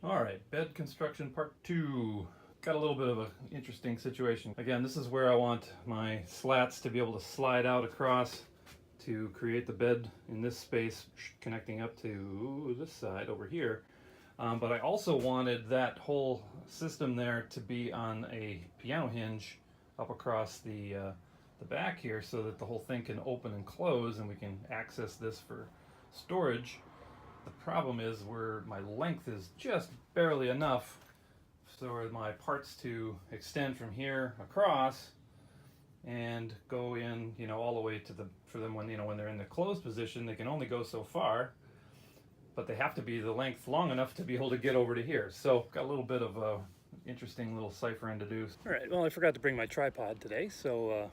All right, bed construction part 2. Got a little bit of an interesting situation. Again, this is where I want my slats to be able to slide out across to create the bed in this space connecting up to this side over here. But I also wanted that whole system there to be on a piano hinge up across the back here so that the whole thing can open and close and we can access this for storage. The problem is where my length is just barely enough for my parts to extend from here across and go in, all the way to for them when, when they're in the closed position, they can only go so far, but they have to be the length long enough to be able to get over to here. So got a little bit of a interesting little ciphering to do. All right, well, I forgot to bring my tripod today, so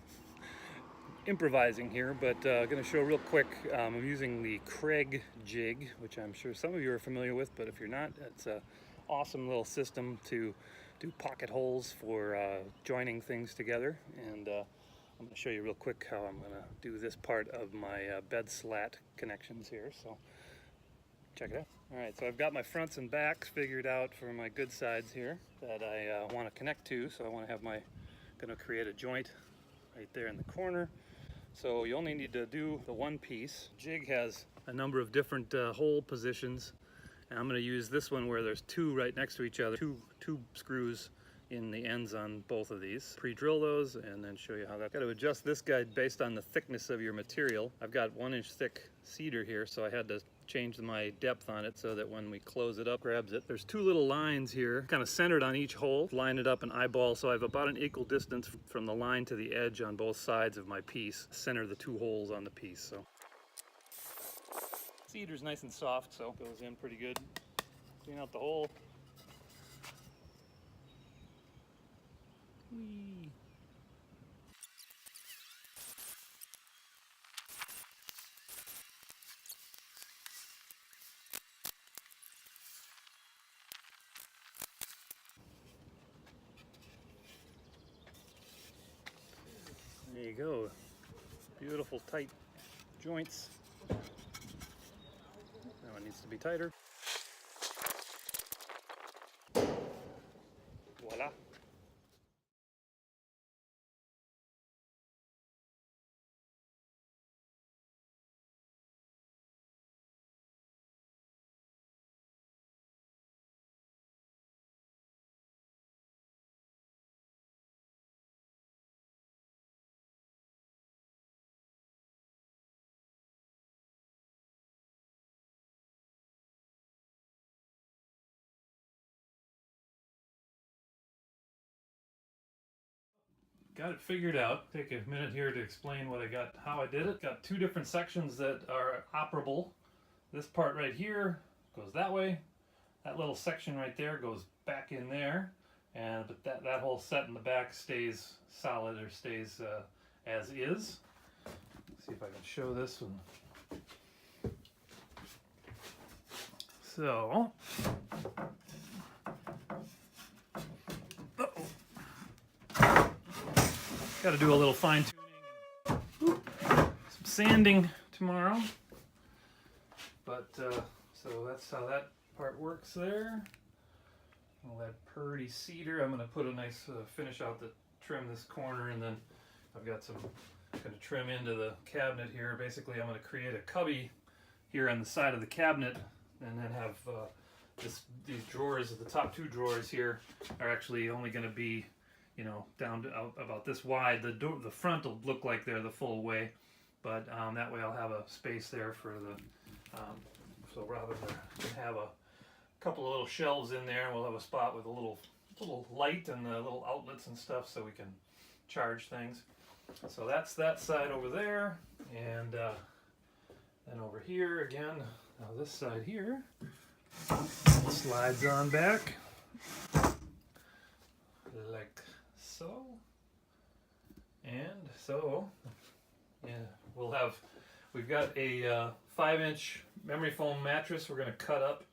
improvising here, but I'm going to show real quick. I'm using the Craig jig, which I'm sure some of you are familiar with, but if you're not, it's a awesome little system to do pocket holes for joining things together. And I'm going to show you real quick how I'm going to do this part of my bed slat connections here. So check it out. All right, so I've got my fronts and backs figured out for my good sides here that I want to connect to. So I want to have going to create a joint right there in the corner. So you only need to do the one piece. Jig has a number of different hole positions, and I'm going to use this one where there's two right next to each other, two screws in the ends on both of these. Pre-drill those and then show you how that. Got to adjust this guy based on the thickness of your material. I've got 1-inch thick cedar here, so I had to change my depth on it so that when we close it up, grabs it. There's two little lines here, kind of centered on each hole. Line it up and eyeball, so I have about an equal distance from the line to the edge on both sides of my piece. Center the two holes on the piece. So cedar's nice and soft, so it goes in pretty good. Clean out the hole. Whee. There you go. Beautiful tight joints. That one needs to be tighter. Voila. Got it figured out. Take a minute here to explain what I got, how I did it. Got two different sections that are operable. This part right here goes that way. That little section right there goes back in there. But that whole set in the back stays solid, or stays as is. Let's see if I can show this one. So, got to do a little fine tuning and some sanding tomorrow. But so that's how that part works there. All that pretty cedar. I'm going to put a nice finish out the trim this corner, and then I've got some going to trim into the cabinet here. Basically, I'm going to create a cubby here on the side of the cabinet, and then have these drawers. The top two drawers here are actually only going to be, down to about this wide. The front will look like they're the full way, but that way I'll have a space there for the. So rather than have a couple of little shelves in there, we'll have a spot with a little light and the little outlets and stuff, so we can charge things. So that's that side over there, and then over here again. Now this side here slides on back like so, and so yeah, we've got a 5-inch memory foam mattress we're going to cut up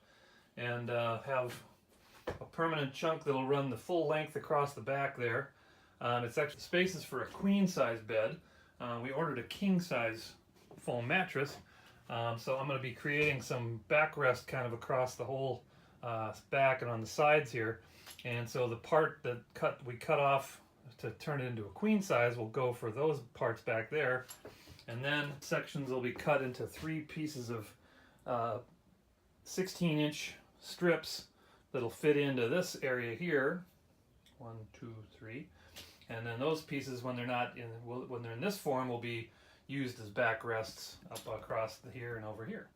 and have a permanent chunk that'll run the full length across the back there. It's actually spaces for a queen size bed. We ordered a king size foam mattress, so I'm going to be creating some backrest kind of across the whole back and on the sides here. And so the part that we cut off to turn it into a queen size will go for those parts back there. And then sections will be cut into 3 pieces of 16-inch strips that'll fit into this area here. 1, 2, 3. And then those pieces, when they're not in, when they're in this form, will be used as backrests up across here and over here.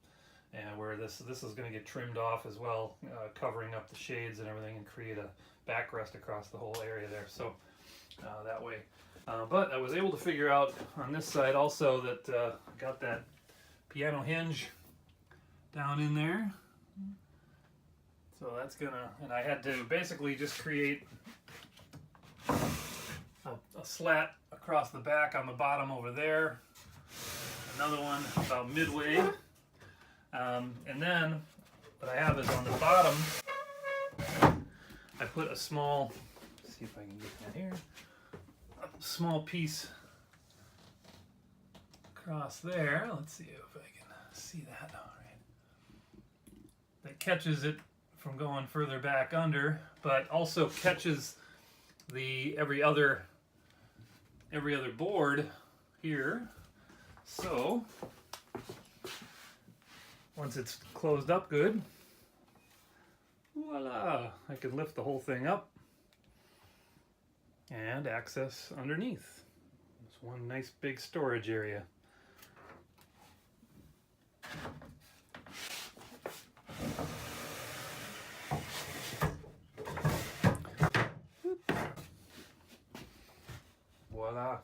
And where this is going to get trimmed off as well, covering up the shades and everything, and create a backrest across the whole area there. So that way. But I was able to figure out on this side also that I got that piano hinge down in there. So that's gonna, and I had to basically just create a slat across the back on the bottom over there. Another one about midway. And then what I have is on the bottom, I put a small, let's see if I can get that here, a small piece across there. Let's see if I can see that. All right. That catches it from going further back under, but also catches the every other board here. So once it's closed up good, voila, I can lift the whole thing up and access underneath. It's one nice big storage area. Voila.